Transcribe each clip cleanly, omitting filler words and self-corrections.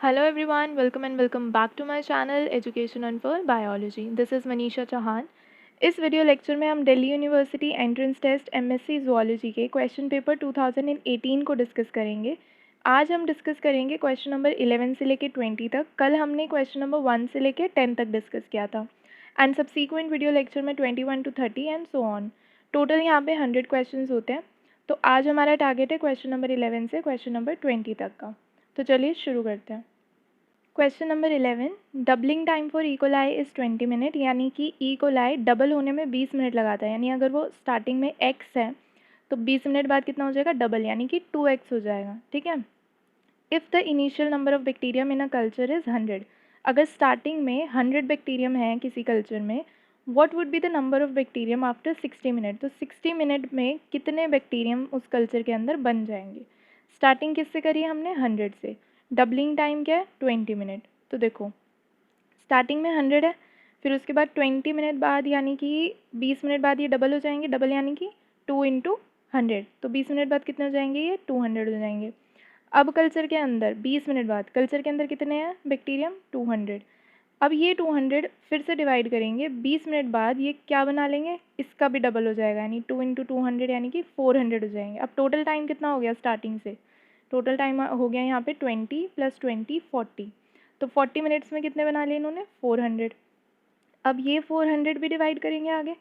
Hello everyone, welcome and welcome back to my channel Education on for Biology. This is Manisha Chauhan. इस video lecture में हम Delhi university entrance test MSc zoology के question paper 2018 को discuss करेंगे। आज हम discuss करेंगे question number 11 से लेकर 20 तक। कल हमने क्वेश्चन नंबर 1 से लेकर 10 तक डिस्कस किया था एंड सब्सीक्वेंट वीडियो लेक्चर में 21 to 30 and so on. Total यहाँ पे 100 क्वेश्चन होते हैं। तो आज हमारा टारगेट है क्वेश्चन नंबर 11 से क्वेश्चन नंबर 20 तक का। तो चलिए शुरू करते हैं। Question number 11, doubling time for E coli is 20 minute, यानी कि ई कोलाई डबल होने में 20 मिनट लगाता है। यानी अगर वो स्टार्टिंग में x है तो 20 मिनट बाद कितना हो जाएगा, डबल, यानी कि 2x हो जाएगा। ठीक है। If the initial number of bacterium in a culture is 100, अगर स्टार्टिंग में 100 बैक्टीरियम है किसी कल्चर में, what would be the number of bacterium after 60 minute, तो 60 मिनट में कितने बैक्टीरियम उस कल्चर के अंदर बन जाएंगे। स्टार्टिंग किससे करी हमने, 100 से। डबलिंग टाइम क्या है, 20 मिनट। तो देखो स्टार्टिंग में 100 है, फिर उसके बाद 20 मिनट बाद यानी कि 20 मिनट बाद ये डबल हो जाएंगे। डबल यानी कि 2 इंटू 100, तो 20 मिनट बाद कितने हो जाएंगे, ये 200 हो जाएंगे। अब कल्चर के अंदर 20 मिनट बाद कल्चर के अंदर कितने हैं बैक्टीरियम, 200। अब ये 200 फिर से डिवाइड करेंगे, 20 मिनट बाद ये क्या बना लेंगे, इसका भी डबल हो जाएगा, यानी 2 इंटू 200 यानी कि 400 हो जाएंगे। अब टोटल टाइम कितना हो गया स्टार्टिंग से, टोटल टाइम हो गया यहाँ पे 20 + 20 40। तो 40 मिनट्स में कितने बना लिए इन्होंने, 400। अब ये 400 भी डिवाइड करेंगे आगे,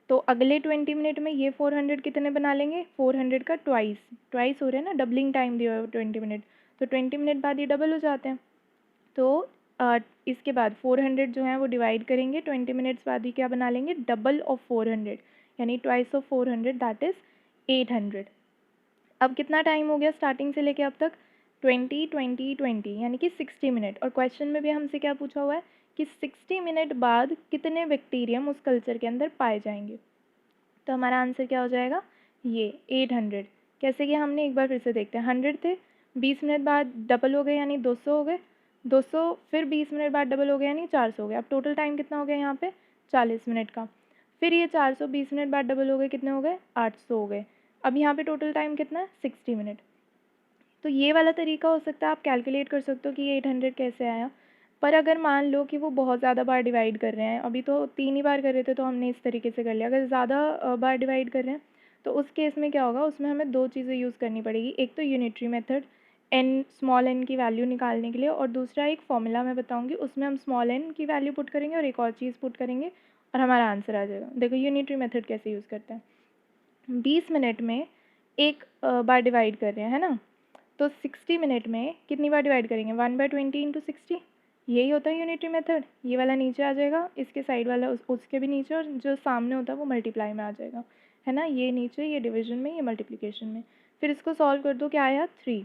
तो अगले 20 मिनट में ये 400 कितने बना लेंगे, 400 का ट्वाइस, ट्वाइस हो रहा है ना, डबलिंग टाइम दिया हुआ 20 मिनट, तो 20 मिनट बाद ये डबल हो जाते हैं। तो इसके बाद 400 जो है वो डिवाइड करेंगे, 20 मिनट्स बाद ही क्या बना लेंगे, डबल ऑफ 400, यानी ट्वाइस ऑफ 400, दैट इज़ 800। अब कितना टाइम हो गया स्टार्टिंग से लेके अब तक, 20 20 20 यानी कि 60 मिनट। और क्वेश्चन में भी हमसे क्या पूछा हुआ है कि 60 मिनट बाद कितने बैक्टीरियम उस कल्चर के अंदर पाए जाएंगे। तो हमारा आंसर क्या हो जाएगा, ये 800। कैसे किया हमने, एक बार फिर से देखते हैं। 100 थे, 20 मिनट बाद डबल हो गए यानी 200 हो गए, 200 फिर 20 मिनट बाद डबल हो गया यानी 400 हो गया। अब टोटल टाइम कितना हो गया यहाँ पे, 40 मिनट का। फिर ये 400 20 मिनट बाद डबल हो गए, कितने हो गए, 800 हो गए। अब यहाँ पे टोटल टाइम कितना है, 60 मिनट। तो ये वाला तरीका हो सकता है, आप कैलकुलेट कर सकते हो कि ये 800 कैसे आया। पर अगर मान लो कि वो बहुत ज़्यादा बार डिवाइड कर रहे हैं, अभी तो 3 ही बार कर रहे थे तो हमने इस तरीके से कर लिया। अगर ज़्यादा बार डिवाइड कर रहे हैं तो उस केस में क्या होगा, उसमें हमें दो चीज़ें यूज़ करनी पड़ेगी। एक तो unitary method n, small n की वैल्यू निकालने के लिए, और दूसरा एक फॉर्मूला मैं बताऊँगी, उसमें हम स्मॉल एन की वैल्यू पुट करेंगे और एक और चीज़ पुट करेंगे और हमारा आंसर आ जाएगा। देखो यूनिटरी मेथड कैसे यूज़ करते हैं, 20 मिनट में एक बार डिवाइड कर रहे हैं, है ना, तो 60 मिनट में कितनी बार डिवाइड करेंगे, 1/20 इंटू 60, यही होता है यूनिटरी मेथड। ये वाला नीचे आ जाएगा, इसके साइड वाला उसके भी नीचे, और जो सामने होता है वो मल्टीप्लाई में आ जाएगा, है ना, ये नीचे, ये डिवीजन में, ये मल्टीप्लिकेशन में। फिर इसको सॉल्व कर दो, क्या आया, 3।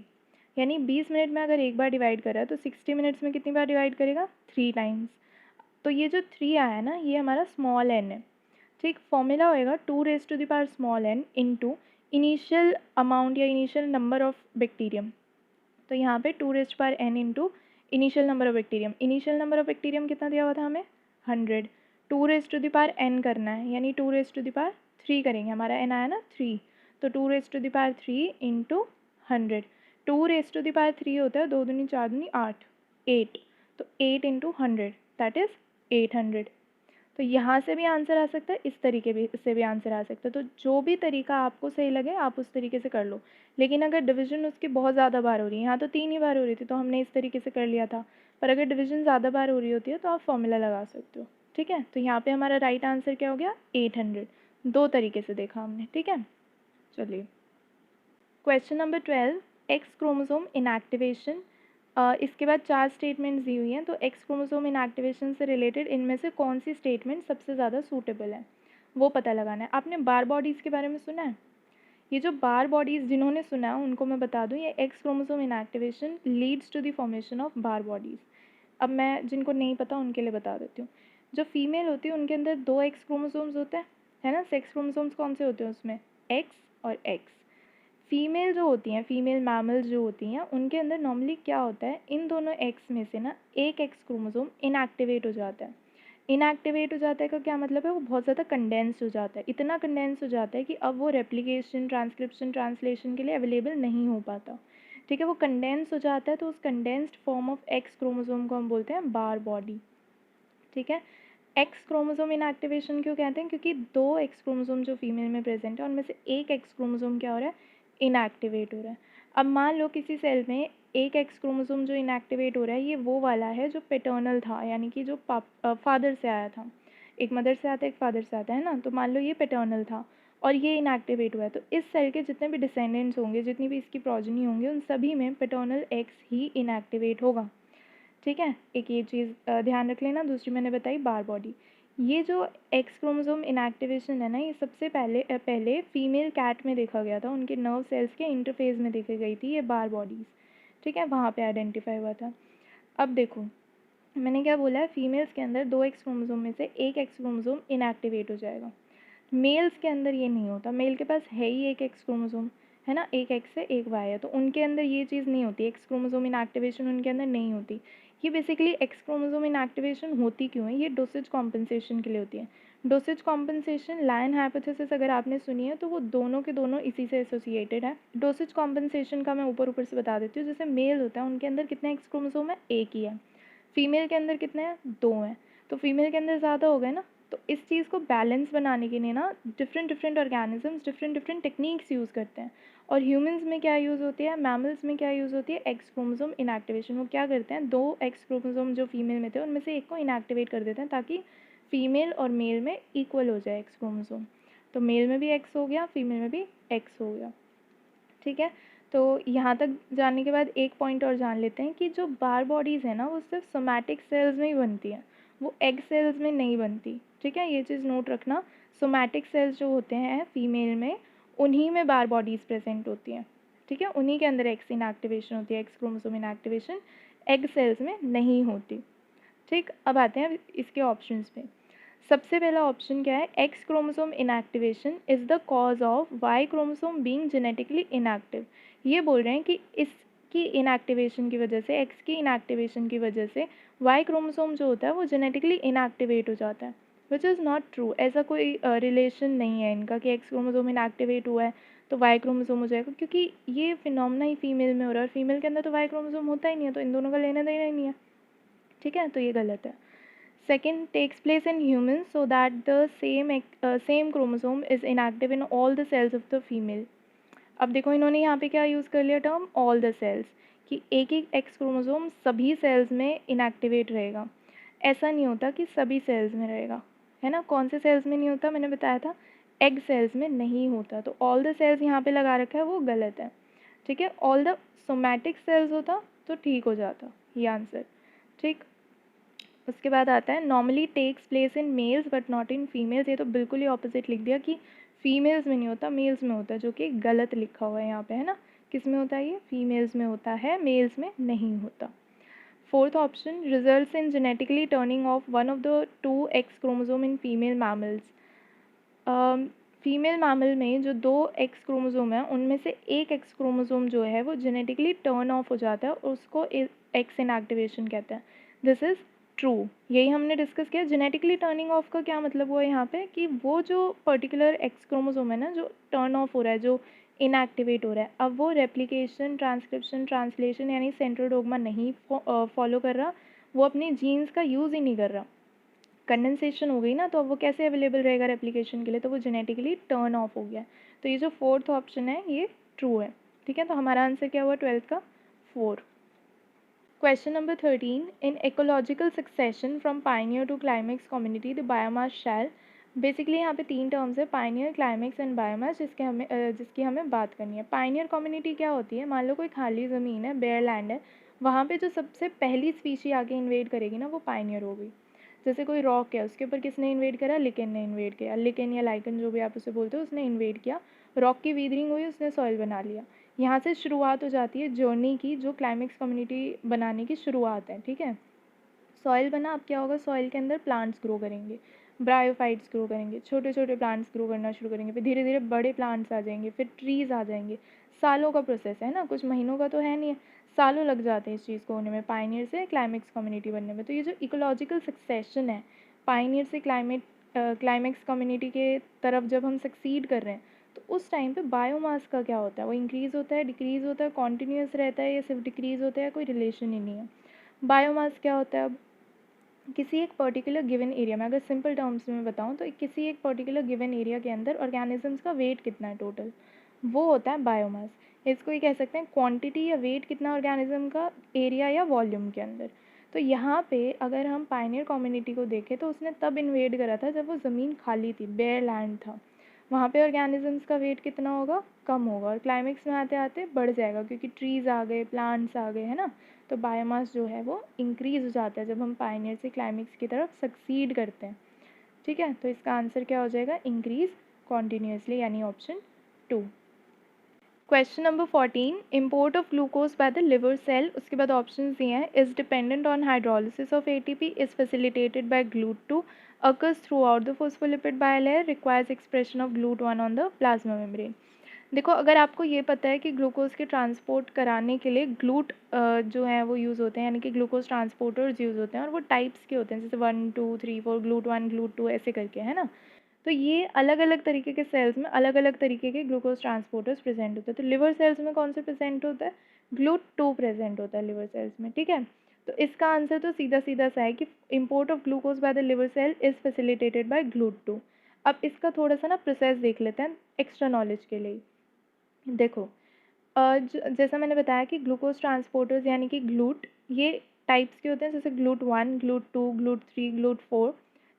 यानी 20 मिनट में अगर एक बार डिवाइड कर रहा है तो 60 मिनट्स में कितनी बार डिवाइड करेगा, 3 टाइम्स। तो ये जो 3 आया ना, ये हमारा स्मॉल एन है। ठीक, फॉर्मूला होएगा 2 small n into initial amount या इनिशियल नंबर ऑफ बैक्टीरियम। तो यहाँ पे 2 n into initial number of bacterium. Initial number of bacterium कितना दिया हुआ था हमें, 100। 2 n करना है, यानी 2 3 करेंगे, हमारा n आया ना 3, तो 2 3 इंटू 100। 2 3 होता है 2 दूनी 4 दूनी 8, 8, तो 8 इंटू 100 दैट इज़ 800। तो यहाँ से भी आंसर आ सकता है, इस तरीके भी से भी आंसर आ सकता है। तो जो भी तरीका आपको सही लगे आप उस तरीके से कर लो। लेकिन अगर डिवीजन उसकी बहुत ज़्यादा बार हो रही है, यहाँ तो 3 ही बार हो रही थी तो हमने इस तरीके से कर लिया था, पर अगर डिवीजन ज़्यादा बार हो रही होती है तो आप फॉर्मूला लगा सकते हो। ठीक है, तो यहाँ पे हमारा राइट आंसर क्या हो गया, 800। दो तरीके से देखा हमने। ठीक है, चलिए question number 12, x chromosome inactivation. इसके बाद 4 स्टेटमेंट्स दी हुई हैं, तो एक्स क्रोमोसोम इनएक्टिवेशन से रिलेटेड इनमें से कौन सी स्टेटमेंट सबसे ज़्यादा सूटेबल है वो पता लगाना है। आपने बार बॉडीज़ के बारे में सुना है, ये जो बार बॉडीज़ जिन्होंने सुना है उनको मैं बता दूँ, ये X chromosome inactivation leads to the formation of Barr bodies. अब मैं जिनको नहीं पता उनके लिए बता देती हूँ। जो फीमेल होती है उनके अंदर 2 एक्स क्रोमोसोम्स होते हैं, है ना। सेक्स क्रोमोसोम्स कौन से होते हैं उसमें, एक्स और एक्स। फीमेल जो होती हैं, फीमेल मैमल्स जो होती हैं, उनके अंदर नॉर्मली क्या होता है, इन दोनों एक्स में से ना एक एक्स क्रोमोसोम इनएक्टिवेट हो जाता है। इनएक्टिवेट हो जाता है का क्या मतलब है, वो बहुत ज़्यादा कंडेंस हो जाता है, इतना कंडेंस हो जाता है कि अब वो रेप्लिकेशन, ट्रांसक्रिप्शन, ट्रांसलेशन के लिए अवेलेबल नहीं हो पाता। ठीक है, वो कंडेंस हो जाता है, तो उस condensed form of x chromosome को हम बोलते हैं बार बॉडी। ठीक है, एक्स क्रोमोसोम इनएक्टिवेशन क्यों कहते हैं, क्योंकि 2 एक्स क्रोमोसोम जो फीमेल में प्रेजेंट है उनमें से एक एक्स क्रोमोसोम क्या हो रहा है, इनएक्टिवेट हो रहा है। अब मान लो किसी सेल में एक एक्स क्रोमोसोम जो इनएक्टिवेट हो रहा है, ये वो वाला है जो पेटर्नल था, यानी कि जो फादर से आया था। एक मदर से आता है, एक फादर से आता है ना, तो मान लो ये पेटर्नल था और ये इनएक्टिवेट हुआ है, तो इस सेल के जितने भी डिसेंडेंट्स होंगे, जितनी भी इसकी प्रोजनी होंगे, उन सभी में पेटर्नल एक्स ही इनएक्टिवेट होगा। ठीक है, एक ये चीज़ ध्यान रख लेना। दूसरी मैंने बताई बार बॉडी। ये जो एक्स क्रोमोसोम इनएक्टिवेशन है ना, ये सबसे पहले फीमेल कैट में देखा गया था, उनके नर्व सेल्स के इंटरफेस में देखी गई थी ये बार बॉडीज़। ठीक है, वहाँ पे आइडेंटिफाई हुआ था। अब देखो, मैंने क्या बोला है, फीमेल्स के अंदर 2 एक्स क्रोमोसोम में से एक एक्स क्रोमोसोम इनएक्टिवेट हो जाएगा। मेल्स के अंदर ये नहीं होता, मेल के पास है ही एक एक्स क्रोमोसोम, है ना, एक एक्स है एक वाई है, तो उनके अंदर ये चीज़ नहीं होती, एक्स क्रोमोसोम इनएक्टिवेशन उनके अंदर नहीं होती। ये बेसिकली एक्स क्रोमोसोम इनएक्टिवेशन होती क्यों है, ये डोसेज कॉम्पनसेशन के लिए होती है। डोसेज कॉम्पनसेशन, लायन हाइपोथेसिस अगर आपने सुनी है तो वो दोनों के दोनों इसी से एसोसिएटेड है। डोसेज कॉम्पनसेशन का मैं ऊपर ऊपर से बता देती हूँ। जैसे मेल होता है, उनके अंदर कितने एक्स क्रोमोसोम है, एक ही है। फीमेल के अंदर कितने हैं, 2 हैं, तो फीमेल के अंदर ज़्यादा हो गए ना। तो इस चीज़ को बैलेंस बनाने के लिए ना different organisms different techniques use करते हैं। और ह्यूमंस में क्या यूज़ होती है, मैमल्स में क्या यूज़ होती है, एक्स क्रोमोसोम इनएक्टिवेशन। वो क्या करते हैं, 2 एक्स क्रोमोसोम जो फीमेल में थे उनमें से एक को इनएक्टिवेट कर देते हैं, ताकि फीमेल और मेल में इक्वल हो जाए एक्स क्रोमोसोम। तो मेल में भी एक्स हो गया, फीमेल में भी एक्स हो गया। ठीक है, तो यहाँ तक जानने के बाद एक पॉइंट और जान लेते हैं कि जो बार बॉडीज़ है ना, वो सिर्फ सोमैटिक सेल्स में ही बनती है, वो एग सेल्स में नहीं बनती। ठीक है, ये चीज़ नोट रखना। सोमैटिक सेल्स जो होते हैं फीमेल में, उन्हीं में बार बॉडीज़ प्रेजेंट होती हैं। ठीक है, उन्हीं के अंदर एक्स इनएक्टिवेशन होती है, X chromosome inactivation egg cells में नहीं होती। ठीक, अब आते हैं इसके ऑप्शंस पे। सबसे पहला ऑप्शन क्या है, X chromosome inactivation is the cause of Y chromosome being genetically inactive. ये बोल रहे हैं कि इसकी इनएक्टिवेशन की वजह से, एक्स की इनएक्टिवेशन की वजह से वाई क्रोमोसोम जो होता है वो जेनेटिकली इनएक्टिवेट हो जाता है, विच इज़ नॉट ट्रू। ऐसा कोई रिलेशन नहीं है इनका कि एक्स क्रोमोसोम इनएक्टिवेट हुआ है तो वाई क्रोमोसोम हो जाएगा, क्योंकि ये फिनोमेना ही फीमेल में हो रहा है और फीमेल के अंदर तो वाई क्रोमोसोम होता ही नहीं है, तो इन दोनों का लेना देना ही नहीं है। ठीक है, तो ये गलत है। Second, takes place in humans so that the same chromosome is inactive in all the cells of the female. अब देखो इन्होंने यहाँ पे क्या यूज़ कर लिया टर्म, ऑल द सेल्स, कि एक एक एक्स क्रोमोसोम सभी सेल्स में इनएक्टिवेट रहेगा। ऐसा नहीं होता कि सभी सेल्स में रहेगा, है ना। कौन से सेल्स में नहीं होता, मैंने बताया था, एग सेल्स में नहीं होता। तो ऑल द सेल्स यहाँ पे लगा रखा है, वो गलत है। ठीक है, ऑल द सोमैटिक सेल्स होता तो ठीक हो जाता ये आंसर। ठीक, उसके बाद आता है normally takes place in males but not in females. ये तो बिल्कुल ही ऑपोजिट लिख दिया कि फीमेल्स में नहीं होता, मेल्स में होता है, जो कि गलत लिखा हुआ है यहाँ पे, है ना। किस में होता है, ये फीमेल्स में होता है, मेल्स में नहीं होता। Fourth option, results in genetically turning of one of the 2 x chromosome in female mammals. Female mammal में जो 2 एक्स क्रोमोसोम है उनमें से एक एक्स क्रोमोसोम जो है वो जेनेटिकली टर्न ऑफ हो जाता है और उसको एक्स इनएक्टिवेशन कहते हैं। दिस इज़ ट्रू, यही हमने डिस्कस किया। जेनेटिकली टर्निंग ऑफ का क्या मतलब हुआ यहाँ पे, कि वो जो पर्टिकुलर एक्स क्रोमोसोम है ना जो टर्न ऑफ हो रहा है, जो इनएक्टिवेट हो रहा है, अब वो रेप्लिकेशन, ट्रांसक्रिप्शन, ट्रांसलेशन यानी सेंट्रोडोग्मा नहीं फॉलो कर रहा, वो अपने जीन्स का यूज़ ही नहीं कर रहा। कंडेंसेशन हो गई ना, तो अब वो कैसे अवेलेबल रहेगा रेप्लिकेशन के लिए, तो वो जेनेटिकली टर्न ऑफ हो गया। तो ये जो फोर्थ ऑप्शन है ये ट्रू है। ठीक है, तो हमारा आंसर क्या हुआ 12th का, 4। Question number 13, in ecological succession from pioneer to climax community the biomass shall. Basically यहाँ पे 3 टर्म्स है, पाइनियर, क्लाइमेक्स एंड बायोमास, जिसकी हमें बात करनी है। पाइनियर कम्युनिटी क्या होती है, मान लो कोई खाली ज़मीन है, बेयर लैंड है, वहाँ पे जो सबसे पहली स्पीशी आके इन्वेड करेगी ना, वो पाइनियर होगी। जैसे कोई रॉक है, उसके ऊपर किसने इन्वेड करा, लिकेन ने इन्वेड किया, लिकेन या लाइकन जो भी आप उसे बोलते हो, उसने इन्वेड किया, रॉक की वीदरिंग हुई, उसने सॉइल बना लिया। यहाँ से शुरुआत हो जाती है जर्नी की, जो क्लाइमेक्स कम्युनिटी बनाने की शुरुआत है। ठीक है, सॉइल बना, अब क्या होगा, सॉइल के अंदर प्लांट्स ग्रो करेंगे, ब्रायोफाइट्स ग्रो करेंगे, छोटे छोटे प्लांट्स ग्रो करना शुरू करेंगे, फिर धीरे धीरे बड़े प्लांट्स आ जाएंगे, फिर ट्रीज़ आ जाएंगे। सालों का प्रोसेस है ना, कुछ महीनों का तो है नहीं है, सालों लग जाते हैं इस चीज़ को होने में, पाइनियर से क्लाइमेक्स कम्युनिटी बनने में। तो ये जो इकोलॉजिकल सक्सेशन है, पाइनियर से क्लाइमेक्स कम्युनिटी के तरफ जब हम सक्सीड कर रहे हैं, तो उस टाइम पे बायोमास का क्या होता है, वो इंक्रीज़ होता है, डिक्रीज़ होता है, कॉन्टीन्यूस रहता है या सिर्फ डिक्रीज़ होता है, कोई रिलेशन ही नहीं है। बायोमास क्या होता है, अब किसी एक पर्टिकुलर गिवन एरिया में, अगर सिंपल टर्म्स में बताऊँ तो किसी एक पर्टिकुलर गिवन एरिया के अंदर ऑर्गेनिजम्स का वेट कितना है टोटल, वो होता है बायोमास। इसको ही कह सकते हैं क्वांटिटी या वेट कितना ऑर्गेनिज्म का एरिया या वॉल्यूम के अंदर। तो यहाँ पे अगर हम पायनियर कम्युनिटी को देखें तो उसने तब इन्वेड करा था जब वो ज़मीन खाली थी, बेयर लैंड था। वहाँ पे ऑर्गेनिजम्स का वेट कितना होगा, कम होगा, और क्लाइमेक्स में आते आते बढ़ जाएगा क्योंकि ट्रीज़ आ गए, प्लांट्स आ गए, है ना। तो बायोमास जो है वो इंक्रीज़ हो जाता है जब हम पायनियर से क्लाइमेक्स की तरफ सक्सीड करते हैं। ठीक है, तो इसका आंसर क्या हो जाएगा, इंक्रीज़ कॉन्टीन्यूसली, यानी option 2। Question number 14, import of glucose by the liver cell, उसके बाद ऑप्शन दिए हैं, is dependent on hydrolysis of ATP, is facilitated by GLUT2, occurs throughout the phospholipid bilayer, requires expression of GLUT1 on the plasma membrane। देखो, अगर आपको ये पता है कि ग्लूकोज के ट्रांसपोर्ट कराने के लिए ग्लूट जो है वो यूज़ होते हैं, यानी कि ग्लूकोज ट्रांसपोर्टर्स यूज़ होते हैं, और वो टाइप्स के होते हैं, जैसे 1 2 3 4, GLUT1 GLUT2 ऐसे करके, है ना। तो ये अलग अलग तरीके के सेल्स में अलग अलग तरीके के ग्लूकोज ट्रांसपोर्टर्स प्रेजेंट होते हैं। तो लिवर सेल्स में कौन से प्रेजेंट होता है, GLUT2 प्रेजेंट होता है लिवर सेल्स में। ठीक है, तो इसका आंसर तो सीधा सीधा सा है कि import of glucose by the liver cell is facilitated by GLUT2। अब इसका थोड़ा सा ना प्रोसेस देख लेते हैं एक्स्ट्रा नॉलेज के लिए। देखो, जैसा मैंने बताया कि ग्लूकोज ट्रांसपोर्टर्स यानी कि ग्लूट, ये टाइप्स के होते हैं, जैसे GLUT1 GLUT2 GLUT3 GLUT4,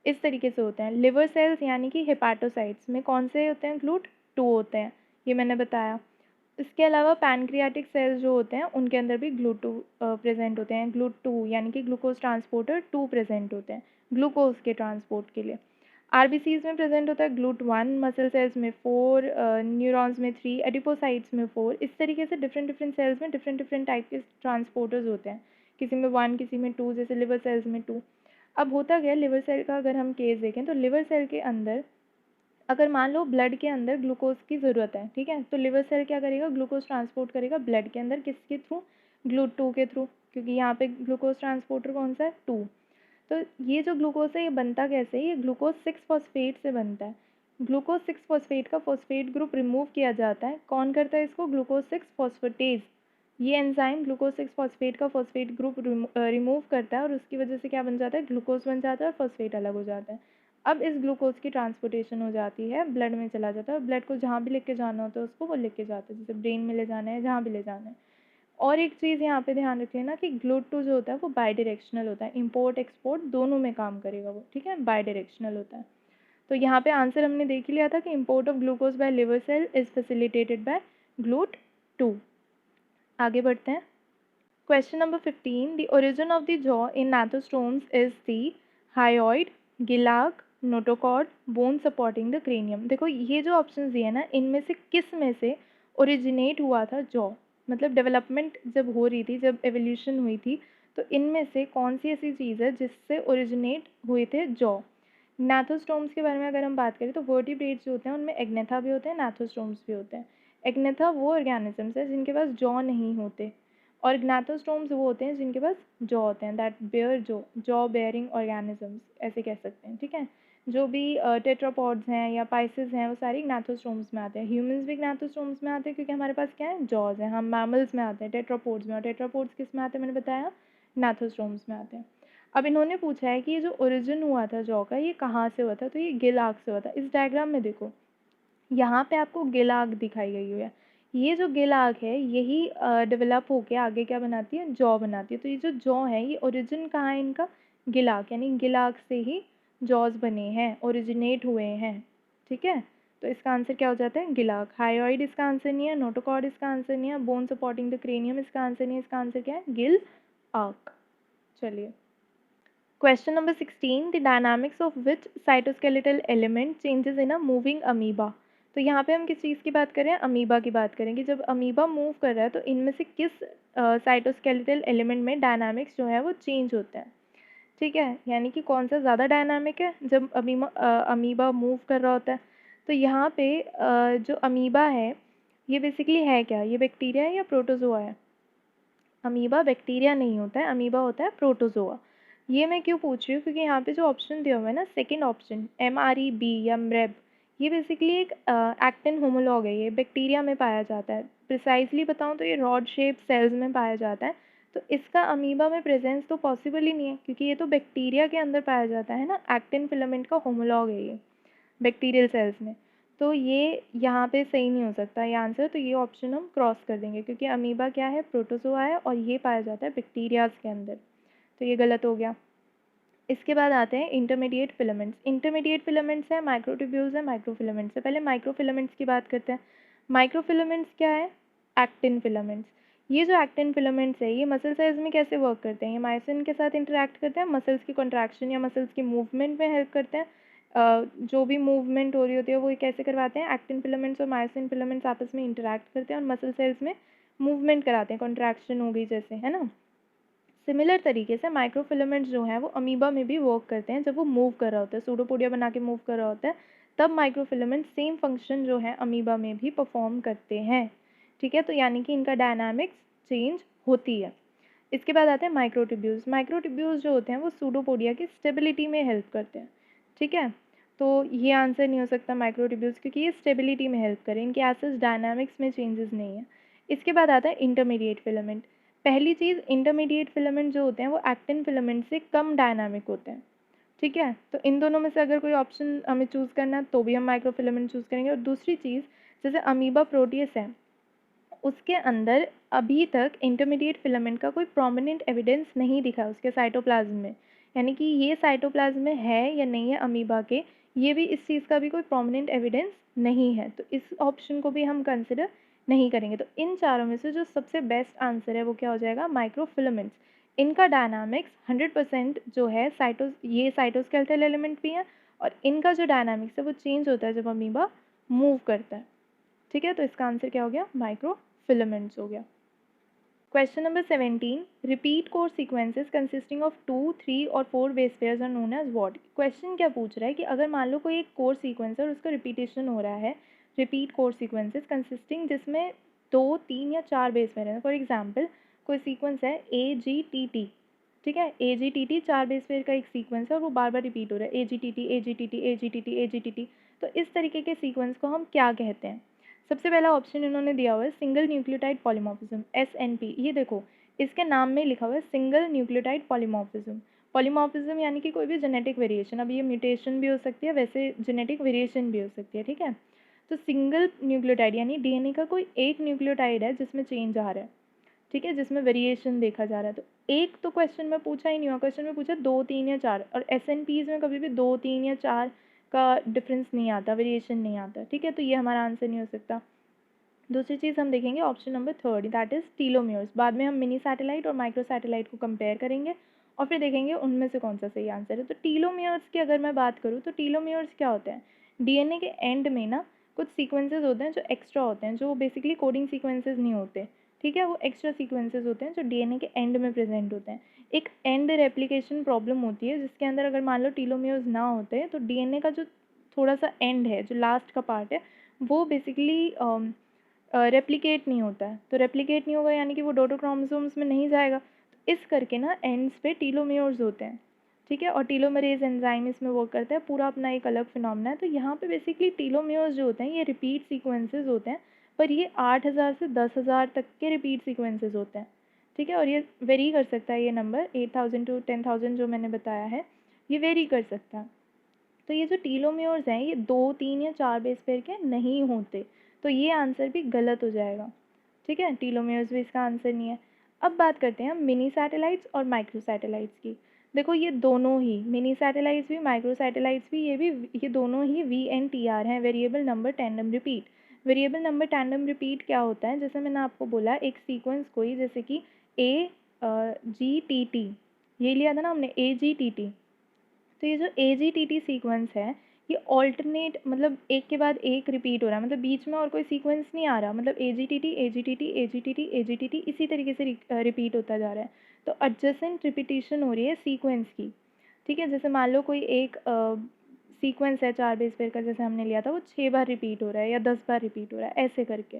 इस तरीके से होते हैं। लिवर सेल्स यानी कि हेपाटोसाइट्स में कौन से होते हैं, GLUT2 होते हैं, ये मैंने बताया। इसके अलावा पैनक्रियाटिक सेल्स जो होते हैं उनके अंदर भी GLUT2 प्रेजेंट होते हैं। GLUT2 यानी कि ग्लूकोज ट्रांसपोर्टर 2 प्रेजेंट होते हैं ग्लूकोज के ट्रांसपोर्ट के लिए। आरबीसीज में प्रेजेंट होता है GLUT1, मसल सेल्स में 4, न्यूरॉन्स में 3, एडिपोसाइट्स में 4। इस तरीके से डिफरेंट डिफरेंट सेल्स में डिफरेंट डिफरेंट टाइप के ट्रांसपोर्टर्स होते हैं, किसी में 1 किसी में 2, जैसे लिवर सेल्स में 2। अब होता गया लिवर सेल का अगर हम केस देखें तो लिवर सेल के अंदर अगर मान लो ब्लड के अंदर ग्लूकोज की ज़रूरत है, ठीक है, तो लिवर सेल क्या करेगा, ग्लूकोज ट्रांसपोर्ट करेगा ब्लड के अंदर, किसके थ्रू, GLUT2 के थ्रू, क्योंकि यहाँ पे ग्लूकोज ट्रांसपोर्टर कौन सा है, 2। तो ये जो ग्लूकोज है ये बनता कैसे है, ये ग्लूकोज 6 फॉस्फेट से बनता है। ग्लूकोज 6 फॉस्फेट का फॉस्फेट ग्रुप रिमूव किया जाता है, कौन करता है इसको, ग्लूकोज 6 फॉस्फेटेज। ये एंजाइम ग्लूकोज 6 फॉस्फेट का फॉस्फेट ग्रुप रिमूव करता है, और उसकी वजह से क्या बन जाता है, ग्लूकोज बन जाता है और फॉस्फेट अलग हो जाता है। अब इस ग्लूकोज की ट्रांसपोर्टेशन हो जाती है, ब्लड में चला जाता है, और ब्लड को जहाँ भी लेके जाना होता है उसको वो लेके जाता है, जैसे ब्रेन में ले जाना है, जहाँ भी ले जाना है। और एक चीज़ यहाँ पे ध्यान रख लेना कि GLUT2 जो होता है वो बाई डायरेक्शनल होता है, इम्पोर्ट एक्सपोर्ट दोनों में काम करेगा वो, ठीक है, बाई डायरेक्शनल होता है। तो यहाँ पे आंसर हमने देख ही लिया था कि import of glucose by liver cell is facilitated by GLUT2। आगे बढ़ते हैं। Question number 15, the origin of the jaw in gnathostomes is the hyoid, गिलाग, notochord, bone supporting the cranium. देखो, ये जो ऑप्शन दिए हैं ना, इनमें से किस में से ओरिजिनेट हुआ था जॉ, मतलब डेवलपमेंट जब हो रही थी, जब एवोल्यूशन हुई थी, तो इनमें से कौन सी ऐसी चीज़ है जिससे ओरिजिनेट हुए थे जॉ। नाथोस्टोम्स के बारे में अगर हम बात करें तो वर्टिब्रेट्स जो होते हैं उनमें एग्नेथा भी होते हैं, नाथोस्टोम्स भी होते हैं। एग्नेथा वो ऑर्गेनिजम्स है जिनके पास जॉ नहीं होते, और ग्नाथोस्टोम्स वो होते हैं जिनके पास जॉ होते हैं, that bear jaw bearing organisms ऐसे कह सकते हैं। ठीक है, जो भी टेट्रापॉड्स हैं या पाइसेस हैं वो सारी ग्नाथोस्टोम्स में आते हैं। ह्यूमंस भी ग्नाथोस्टोम्स में आते हैं क्योंकि हमारे पास क्या है, जॉज हैं। हम मैमल्स में आते हैं, टेट्रापोड्स में, और टेट्रापोड्स किस में आते हैं, मैंने बताया, ग्नाथोस्टोम्स में आते हैं। अब इन्होंने पूछा है कि ये जो ओरिजिन हुआ था जॉ का, ये कहाँ से हुआ था, तो ये गिलाग से हुआ था। इस डायग्राम में देखो, यहाँ पे आपको गिलाग दिखाई गई हुई है। ये जो गिलाग है यही डेवलप होके आगे क्या बनाती है, जॉ बनाती है। तो ये जो जॉ है ये ओरिजिन कहाँ है इनका, गिलाग, यानी गिलाग से ही जॉज बने हैं, ओरिजिनेट हुए हैं। ठीक है, तो इसका आंसर क्या हो जाता है, गिलाग। हायोइड इसका आंसर नहीं है, नोटोकॉर्ड इसका आंसर नहीं है, बोन सपोर्टिंग द क्रेनियम इसका आंसर नहीं है, इसका आंसर क्या है, गिल आग। चलिए, question number 16, the dynamics of which cytoskeletal element changes in a moving amoeba. तो यहाँ पे हम किस चीज़ की बात करें, अमीबा की बात करेंगे। जब अमीबा मूव कर रहा है तो इनमें से किस साइटोस्केलेटल एलिमेंट में डायनामिक्स जो है वो चेंज होते हैं। ठीक है, यानी कि कौन सा ज़्यादा डायनामिक है जब अमीबा मूव कर रहा होता है। तो यहाँ पे जो अमीबा है ये बेसिकली है क्या, ये बैक्टीरिया है या प्रोटोजोआ है। अमीबा बैक्टीरिया नहीं होता है, अमीबा होता है प्रोटोजोआ। ये मैं क्यों पूछ रही हूँ, क्योंकि यहाँ पे जो ऑप्शन दिया हुआ है ना, सेकंड ऑप्शन MREB या MREB, ये बेसिकली एक एक्टिन होमोलॉग है, ये बैक्टीरिया में पाया जाता है। प्रिसाइजली बताऊँ तो ये रॉड शेप सेल्स में पाया जाता है। तो इसका अमीबा में प्रेजेंस तो पॉसिबल ही नहीं है, क्योंकि ये तो बैक्टीरिया के अंदर पाया जाता है ना, एक्टिन फिलामेंट का होमोलॉग है ये बैक्टीरियल सेल्स में। तो ये यहाँ पे सही नहीं हो सकता ये आंसर, तो ये ऑप्शन हम क्रॉस कर देंगे, क्योंकि अमीबा क्या है, प्रोटोजोआ है और ये पाया जाता है बैक्टीरियाज के अंदर, तो ये गलत हो गया। इसके बाद आते हैं इंटरमीडिएट फिलामेंट्स। इंटरमीडिएट फिलामेंट्स है, माइक्रोट्यूब्यूल्स है, माइक्रोफिलामेंट्स है। पहले माइक्रोफिलामेंट्स की बात करते हैं। माइक्रोफिलामेंट्स क्या है, एक्टिन फिलामेंट्स। ये जो एक्टिन फिलामेंट्स है ये मसल सेल्स में कैसे वर्क करते हैं, ये मायोसिन के साथ इंटरेक्ट करते हैं, मसल्स की कॉन्ट्रैक्शन या मसल्स की मूवमेंट में हेल्प करते हैं। जो भी मूवमेंट हो रही होती है वो कैसे करवाते हैं, एक्टिन फिलामेंट्स और मायोसिन फिलामेंट्स आपस में इंटरेक्ट करते हैं और मसल सेल्स में मूवमेंट कराते हैं, कॉन्ट्रैक्शन हो गई जैसे, है ना। सिमिलर तरीके से माइक्रोफिलामेंट्स जो हैं वो अमीबा में भी वर्क करते हैं। जब वो मूव कर रहा होता है, सूडोपोडिया बना के मूव कर रहा होता है, तब माइक्रोफिलामेंट सेम फंक्शन जो है अमीबा में भी परफॉर्म करते हैं। ठीक है, तो यानी कि इनका डायनामिक्स चेंज होती है। इसके बाद आते हैं माइक्रोट्यूब्यूल्स। माइक्रोट्यूब्यूल्स जो होते हैं वो सूडोपोडिया की स्टेबिलिटी में हेल्प करते हैं। ठीक है, तो ये आंसर नहीं हो सकता माइक्रोट्यूब्यूल्स, क्योंकि ये स्टेबिलिटी में हेल्प करें, इनके एसिड डायनामिक्स में चेंजेस नहीं है। इसके बाद आता है इंटरमीडिएट फिलामेंट। पहली चीज़, इंटरमीडिएट फिलामेंट जो होते हैं वो एक्टिन फिलामेंट से कम डायनामिक होते हैं। ठीक है, तो इन दोनों में से अगर कोई ऑप्शन हमें चूज़ करना है तो भी हम माइक्रोफिलामेंट चूज़ करेंगे। और दूसरी चीज़, जैसे अमीबा प्रोटियस है, उसके अंदर अभी तक इंटरमीडिएट फिलामेंट का कोई प्रोमिनेंट एविडेंस नहीं दिखा उसके साइटोप्लाज्म में, यानी कि ये साइटोप्लाज्म में है या नहीं है अमीबा के, ये भी इस चीज़ का भी कोई प्रोमिनेंट एविडेंस नहीं है, तो इस ऑप्शन को भी हम कंसिडर नहीं करेंगे। तो इन चारों में से जो सबसे बेस्ट आंसर है वो क्या हो जाएगा, माइक्रोफिलामेंट्स। इनका डायनामिक्स 100% जो है ये साइटोस्केलेटल एलिमेंट भी है, और इनका जो डायनामिक्स है वो चेंज होता है जब अमीबा मूव करता है। ठीक है, तो इसका आंसर क्या हो गया, माइक्रोफिलामेंट्स हो गया। Question number 17, repeat core sequences consisting of 2, 3 और 4 base pairs are known as what. Question क्या पूछ रहा है कि अगर मान लो कोई एक कोर सीक्वेंस है और उसका रिपीटेशन हो रहा है, रिपीट कोर सीक्वेंसेस कंसिस्टिंग जिसमें 2, 3 या 4 बेस पेयर हैं। फॉर एग्जांपल कोई सीक्वेंस है AGTT, ठीक है, AGTT 4 बेस पेयर का एक सीक्वेंस है और वो बार बार रिपीट हो रहा है, AGTT AGTT AGTT AGTT। तो इस तरीके के सीक्वेंस को हम क्या कहते हैं। सबसे पहला ऑप्शन इन्होंने दिया हुआ है सिंगल न्यूक्लियोटाइड पॉलीमॉर्फिज्म, SNP। ये देखो इसके नाम में लिखा हुआ है सिंगल न्यूक्लियोटाइड पॉलीमॉर्फिज्म। पॉलीमॉर्फिज्म यानी कि कोई भी जेनेटिक वेरिएशन, अब ये म्यूटेशन भी हो सकती है, वैसे जेनेटिक वेरिएशन भी हो सकती है। ठीक है, तो सिंगल न्यूक्लियोटाइड यानी DNA का कोई एक न्यूक्लियोटाइड है जिसमें चेंज आ रहा है, ठीक है, जिसमें वेरिएशन देखा जा रहा है। तो एक तो क्वेश्चन में पूछा ही नहीं हुआ, क्वेश्चन में पूछा 2, 3 या 4, और SNPs में कभी भी 2, 3 या 4 का डिफरेंस नहीं आता, वेरिएशन नहीं आता। ठीक है, तो ये हमारा आंसर नहीं हो सकता। दूसरी चीज़ हम देखेंगे ऑप्शन नंबर 3, दैट इज़ टीलोमियर्स। बाद में हम मिनी सैटेलाइट और माइक्रो सैटेलाइट को कंपेयर करेंगे और फिर देखेंगे उनमें से कौन सा सही आंसर है। तो टीलोमियर्स की अगर मैं बात करूँ तो टीलोमियर्स क्या होते हैं, DNA के एंड में ना कुछ सीक्वेंसेस होते हैं जो एक्स्ट्रा होते हैं, जो बेसिकली कोडिंग सीक्वेंसेस नहीं होते। ठीक है, वो एक्स्ट्रा सीक्वेंसेस होते हैं जो DNA के एंड में प्रेजेंट होते हैं। एक एंड रेप्लिकेशन प्रॉब्लम होती है जिसके अंदर अगर मान लो टीलोमियर्स ना होते तो DNA का जो थोड़ा सा एंड है, जो लास्ट का पार्ट है, वो बेसिकली रेप्लिकेट नहीं होता है। तो रेप्लिकेट नहीं होगा यानी कि वो डॉटर क्रोमोसोम्स में नहीं जाएगा, तो इस करके ना एंड्स पे टीलोमियर्स होते हैं। ठीक है, और टीलोमरेज एंजाइम इसमें वर्क करता है, पूरा अपना एक अलग फिनोमेना है। तो यहाँ पे बेसिकली टीलोमियर्स जो होते हैं ये रिपीट सीक्वेंसेस होते हैं, पर ये 8000 से 10,000 तक के रिपीट सीक्वेंसेस होते हैं। ठीक है, और ये वेरी कर सकता है, ये नंबर 8000 to 10,000 जो मैंने बताया है ये वेरी कर सकता है। तो ये जो टीलोमियर्स हैं ये 2, 3 या 4 बेस पेयर के नहीं होते, तो ये आंसर भी गलत हो जाएगा। ठीक है, टीलोमियर्स भी इसका आंसर नहीं है। अब बात करते हैं हम मिनी सैटेलाइट्स और माइक्रो सैटेलाइट्स की। देखो ये दोनों ही मिनी सैटेलाइट्स भी, माइक्रो सैटेलाइट्स भी, ये दोनों ही VNTR हैं, variable number tandem repeat. Variable number tandem repeat क्या होता है, जैसे मैंने आपको बोला एक सीक्वेंस कोई, जैसे कि AGTT, ये लिया था ना हमने AGTT। तो ये जो AGTT सीक्वेंस है ये ऑल्टरनेट, मतलब एक के बाद एक रिपीट हो रहा है, मतलब बीच में और कोई सीक्वेंस नहीं आ रहा, मतलब AGTT AGTT AGTT AGTT इसी तरीके से रिपीट होता जा रहा है। तो एडजेसेंट रिपीटिशन हो रही है सीक्वेंस की। ठीक है, जैसे मान लो कोई एक सीक्वेंस है 4 बेस पेयर का, जैसे हमने लिया था, वो 6 बार रिपीट हो रहा है या 10 बार रिपीट हो रहा है, ऐसे करके।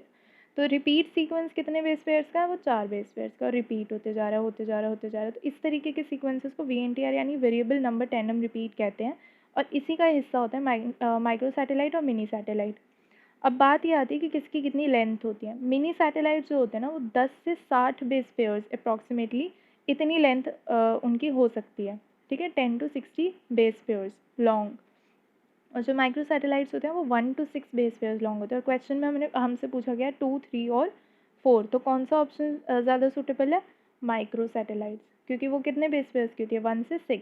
तो रिपीट सीक्वेंस कितने बेस पेयर्स का है, वो 4 बेस पेयर्स का, रिपीट होते जा रहा है, होते जा रहा है, होते जा रहा है। तो इस तरीके के सीक्वेंसेस को VNTR यानी वेरिएबल नंबर टैंडम रिपीट कहते हैं, और इसी का हिस्सा होता है माइक्रो सैटेलाइट और मिनी सैटेलाइट। अब बात ये आती है कि किसकी कितनी लेंथ होती है। मिनी सैटेलाइट जो होते हैं ना वो 10 से 60 बेस पेयर्स अप्रॉक्सीमेटली इतनी लेंथ उनकी हो सकती है, ठीक है, 10 to 60 बेस पेयर्स लॉन्ग। और जो माइक्रो सैटेलाइट्स होते हैं वो 1 to 6 बेस पेयर्स लॉन्ग होते हैं। और क्वेश्चन में हमसे पूछा गया 2, 3 और 4, तो कौन सा ऑप्शन ज़्यादा सूटेबल है? माइक्रो सैटेलाइट्स, क्योंकि वो कितने बेस पेयर्स की होती है? 1 से 6,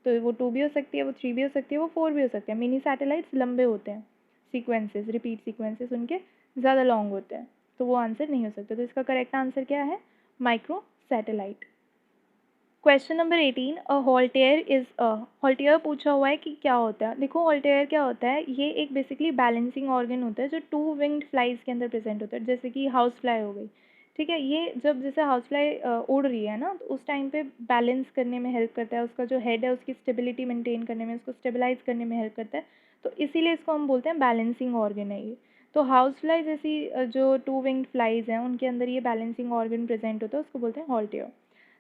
तो वो 2 भी हो सकती है, वो 3 भी हो सकती है, वो 4 भी हो सकती है। मिनी सैटेलाइट्स लंबे होते हैं, सीक्वेंसेस, रिपीट सीक्वेंसेस उनके ज़्यादा लॉन्ग होते हैं, तो वो आंसर नहीं हो सकता। तो इसका करेक्ट आंसर क्या है? Micro satellite. Question number 18, a haltere is a, haltere पूछा हुआ है कि क्या होता है। देखो हॉल्टेयर क्या होता है, ये एक बेसिकली बैलेंसिंग ऑर्गन होता है जो 2 विंग्ड फ्लाइज के अंदर प्रेजेंट होता है, जैसे कि हाउस फ्लाई हो गई, ठीक है। ये जब जैसे हाउस फ्लाई उड़ रही है ना, तो उस टाइम पे बैलेंस करने में हेल्प करता है, उसका जो हेड है उसकी स्टेबिलिटी मेंटेन करने में, उसको स्टेबलाइज करने में हेल्प करता है, तो इसीलिए इसको हम बोलते हैं बैलेंसिंग ऑर्गन है ये। तो हाउस फ्लाई जैसी जो 2 विंग्ड फ्लाइज हैं उनके अंदर ये बैलेंसिंग ऑर्गन प्रेजेंट होता है, उसको बोलते हैं हॉल्टेयर।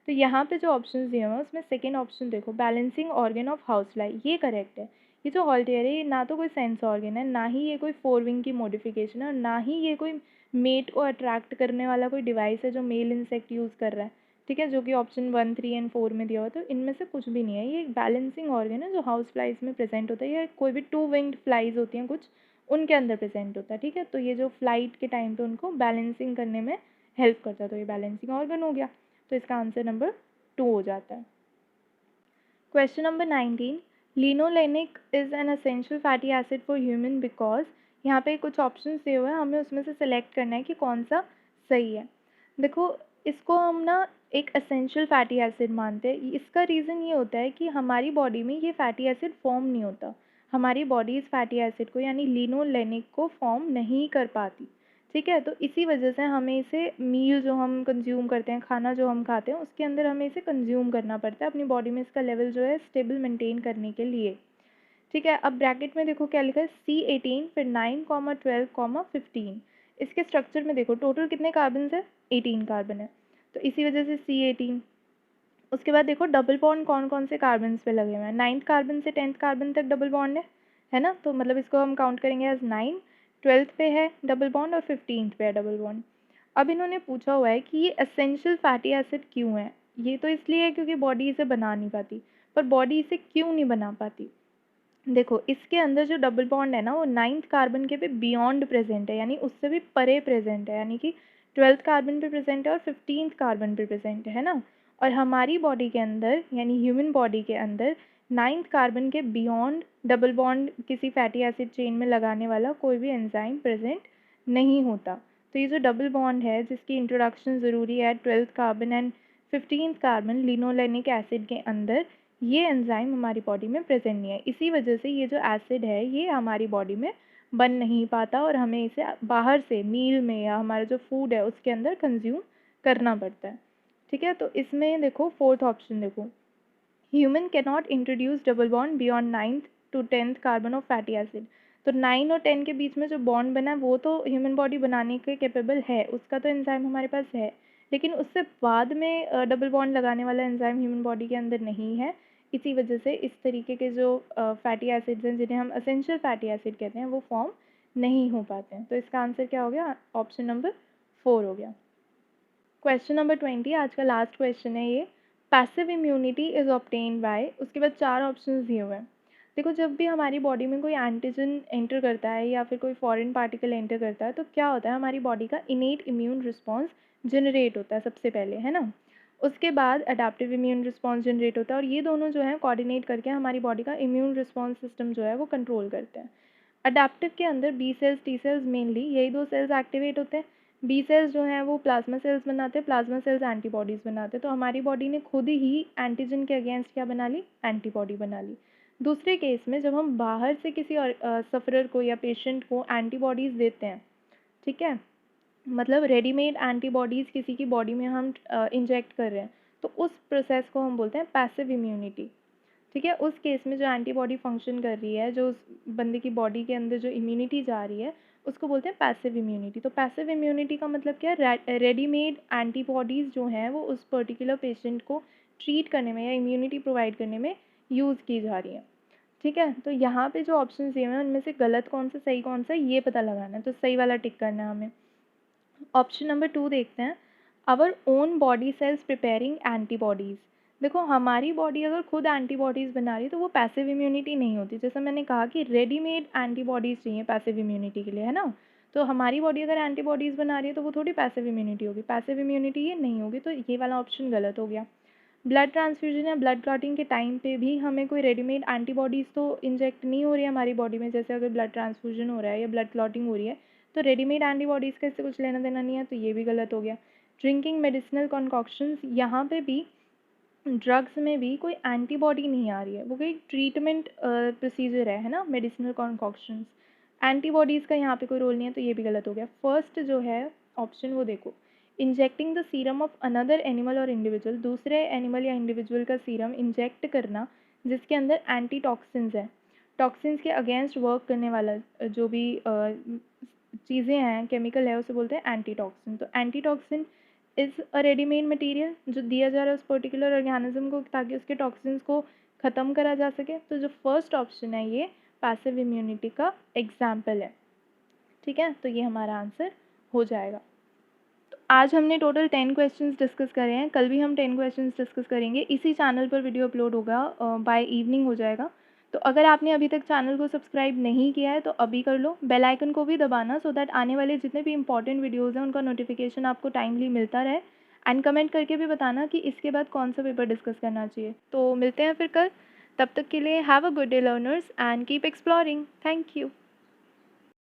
तो यहाँ पे जो ऑप्शन दिए हुए हैं उसमें सेकेंड ऑप्शन देखो, balancing organ of house fly, ये करेक्ट है। ये जो हॉल्टेयर है ये ना तो कोई सेंस ऑर्गन है, ना ही ये कोई 4 विंग की मॉडिफिकेशन है, और ना ही ये कोई मेट को अट्रैक्ट करने वाला कोई डिवाइस है जो मेल इंसेक्ट यूज़ कर रहा है, ठीक है, जो कि ऑप्शन 1, 3 एंड 4 में दिया हुआ। तो इनमें से कुछ भी नहीं है, ये एक बैलेंसिंग ऑर्गन है जो हाउस फ्लाइज में प्रेजेंट होता है, या कोई भी 2 विंग्ड फ्लाइज होती हैं कुछ, उनके अंदर प्रेजेंट होता है, ठीक है। तो ये जो फ्लाइट के टाइम पे उनको बैलेंसिंग करने में हेल्प करता है, तो ये बैलेंसिंग ऑर्गन हो गया। तो इसका आंसर नंबर 2 हो जाता है। Question number 19, linolenic is an essential fatty acid for human because, यहाँ पे कुछ ऑप्शन दिए हुए हैं, हमें उसमें से सेलेक्ट करना है कि कौन सा सही है। देखो इसको हम ना एक असेंशियल फैटी एसिड मानते हैं। इसका रीज़न ये होता है कि हमारी बॉडी में ये फैटी एसिड फॉर्म नहीं होता, हमारी बॉडी इस फैटी एसिड को यानी लिनोलेनिक को फॉर्म नहीं कर पाती, ठीक है। तो इसी वजह से हमें इसे मील जो हम कंज्यूम करते हैं, खाना जो हम खाते हैं, उसके अंदर हमें इसे कंज्यूम करना पड़ता है अपनी बॉडी में इसका लेवल जो है स्टेबल मेंटेन करने के लिए, ठीक है। अब ब्रैकेट में देखो क्या लिखा है, C18, फिर 9, 12, 15। इसके स्ट्रक्चर में देखो टोटल कितने कार्बन है? 18 कार्बन है, तो इसी वजह से C18। उसके बाद देखो डबल बॉन्ड कौन कौन से कार्बन पे लगे हुए हैं, 9th कार्बन से 10th कार्बन तक डबल बॉन्ड है ना, तो मतलब इसको हम काउंट करेंगे एज 9, 12th पे है डबल बॉन्ड और 15th पे है डबल बॉन्ड। अब इन्होंने पूछा हुआ है कि ये एसेंशियल फैटी एसिड क्यों है। ये तो इसलिए है क्योंकि बॉडी इसे बना नहीं पाती, पर बॉडी इसे क्यों नहीं बना पाती? देखो इसके अंदर जो डबल बॉन्ड है ना वो 9th कार्बन के भी बियॉन्ड प्रेजेंट है, यानी उससे भी परे प्रेजेंट है, यानी कि 12th कार्बन पे प्रेजेंट है और 15th कार्बन पे प्रेजेंट है ना। और हमारी बॉडी के अंदर यानी ह्यूमन बॉडी के अंदर 9th कार्बन के बियॉन्ड डबल बॉन्ड किसी फैटी एसिड चेन में लगाने वाला कोई भी एंजाइम प्रेजेंट नहीं होता। तो ये जो डबल बॉन्ड है जिसकी इंट्रोडक्शन ज़रूरी है 12th carbon and 15th carbon linolenic acid के अंदर, ये एंजाइम हमारी बॉडी में प्रेजेंट नहीं है। इसी वजह से ये जो एसिड है ये हमारी बॉडी में बन नहीं पाता और हमें इसे बाहर से मील में या हमारा जो फूड है उसके अंदर कंज्यूम करना पड़ता है, ठीक है। तो इसमें देखो फोर्थ ऑप्शन देखो, human can not introduce double bond beyond 9th to 10th carbon of fatty acid. तो 9 और 10 के बीच में जो बॉन्ड बना है वो तो ह्यूमन बॉडी बनाने के कैपेबल है, उसका तो एंजाइम हमारे पास है, लेकिन उससे बाद में डबल बॉन्ड लगाने वाला एंजाइम ह्यूमन बॉडी के अंदर नहीं है। इसी वजह से इस तरीके के जो फैटी एसिड्स हैं जिन्हें हम असेंशियल फैटी एसिड कहते हैं वो फॉर्म नहीं हो पाते हैं। तो इसका आंसर क्या हो गया? ऑप्शन नंबर 4 हो गया। क्वेश्चन नंबर 20, आज का लास्ट क्वेश्चन है ये, passive immunity is obtained by, उसके बाद 4 ऑप्शंस दिए हुए हैं। देखो जब भी हमारी बॉडी में कोई एंटीजन एंटर करता है या फिर कोई फॉरेन पार्टिकल एंटर करता है तो क्या होता है, हमारी बॉडी का इनेट इम्यून रिस्पॉन्स जनरेट होता है सबसे पहले, है ना। उसके बाद अडेप्टिव इम्यून रिस्पॉन्स जनरेट होता है, और ये दोनों जो है कोऑर्डिनेट करके हमारी बॉडी का इम्यून रिस्पॉन्स सिस्टम जो है वो कंट्रोल करते हैं। अडेप्टिव के अंदर B cells T cells mainly यही दो सेल्स एक्टिवेट होते हैं। बी सेल्स जो हैं वो प्लाज्मा सेल्स बनाते हैं, प्लाज्मा सेल्स एंटीबॉडीज़ बनाते हैं, तो हमारी बॉडी ने खुद ही एंटीजन के अगेंस्ट क्या बना ली? एंटीबॉडी बना ली। दूसरे केस में जब हम बाहर से किसी और सफ़रर को या पेशेंट को एंटीबॉडीज़ देते हैं, ठीक है, मतलब रेडीमेड एंटीबॉडीज़ किसी की बॉडी में हम इंजेक्ट कर रहे हैं, तो उस प्रोसेस को हम बोलते हैं पैसिव इम्यूनिटी, ठीक है। उस केस में जो एंटीबॉडी फंक्शन कर रही है, जो उस बंदे की बॉडी के अंदर जो इम्यूनिटी जा रही है, उसको बोलते हैं पैसिव इम्यूनिटी। तो पैसिव इम्यूनिटी का मतलब क्या है? रेडीमेड एंटीबॉडीज़ जो हैं वो उस पर्टिकुलर पेशेंट को ट्रीट करने में या इम्यूनिटी प्रोवाइड करने में यूज़ की जा रही हैं, ठीक है, तो यहाँ पे जो ऑप्शन दिए हुए हैं उनमें से गलत कौन सा सही कौन सा ये पता लगाना है, तो सही वाला टिक करना है हमें। ऑप्शन नंबर 2 देखते हैं, our own body cells preparing antibodies. देखो हमारी बॉडी अगर खुद एंटीबॉडीज़ बना रही है तो वो पैसिव इम्यूनिटी नहीं होती, जैसा मैंने कहा कि रेडीमेड एंटीबॉडीज़ चाहिए पैसिव इम्यूनिटी के लिए, है ना। तो हमारी बॉडी अगर एंटीबॉडीज़ बना रही है तो वो थोड़ी पैसिव इम्यूनिटी होगी, पैसिव इम्यूनिटी ये नहीं होगी, तो ये वाला ऑप्शन गलत हो गया। ब्लड ट्रांसफ्यूजन या ब्लड क्लॉटिंग के टाइम पे भी हमें कोई रेडीमेड एंटीबॉडीज़ तो इंजेक्ट नहीं हो रही है हमारी बॉडी में, जैसे अगर ब्लड ट्रांसफ्यूजन हो रहा है या ब्लड क्लॉटिंग हो रही है तो रेडीमेड एंटीबॉडीज़ का इससे कुछ लेना देना नहीं है, तो ये भी गलत हो गया। ड्रिंकिंग मेडिसिनल कॉन्कॉक्शंस, यहाँ पे भी ड्रग्स में भी कोई एंटीबॉडी नहीं आ रही है, वो कोई ट्रीटमेंट प्रोसीजर है ना, मेडिसिनल कॉन्कॉक्शंस। एंटीबॉडीज़ का यहाँ पे कोई रोल नहीं है, तो ये भी गलत हो गया। फर्स्ट जो है ऑप्शन वो देखो, injecting the serum of another animal और इंडिविजुअल, दूसरे एनिमल या इंडिविजुअल का सीरम इंजेक्ट करना जिसके अंदर एंटी टॉक्सिन्स है, टॉक्सिन्स के अगेंस्ट वर्क करने वाला जो भी चीज़ें हैं, केमिकल है, उसे बोलते हैं एंटी टॉक्सिन। तो anti toxin is a readymade material जो दिया जा रहा है उस पर्टिकुलर ऑर्गेनिज्म को ताकि उसके टॉक्सिन्स को ख़त्म करा जा सके। तो जो फर्स्ट ऑप्शन है ये पैसिव इम्यूनिटी का एग्जाम्पल है। ठीक है, तो ये हमारा आंसर हो जाएगा। तो आज हमने टोटल 10 क्वेश्चंस डिस्कस करे हैं, कल भी हम 10 क्वेश्चंस डिस्कस करेंगे। इसी चैनल पर वीडियो अपलोड होगा, बाय इवनिंग हो जाएगा। तो अगर आपने अभी तक चैनल को सब्सक्राइब नहीं किया है तो अभी कर लो, बेल आइकन को भी दबाना सो दैट आने वाले जितने भी इंपॉर्टेंट वीडियोज़ हैं उनका नोटिफिकेशन आपको टाइमली मिलता रहे। एंड कमेंट करके भी बताना कि इसके बाद कौन सा पेपर डिस्कस करना चाहिए। तो मिलते हैं फिर कल, तब तक के लिए have a good day learners and keep exploring. Thank you.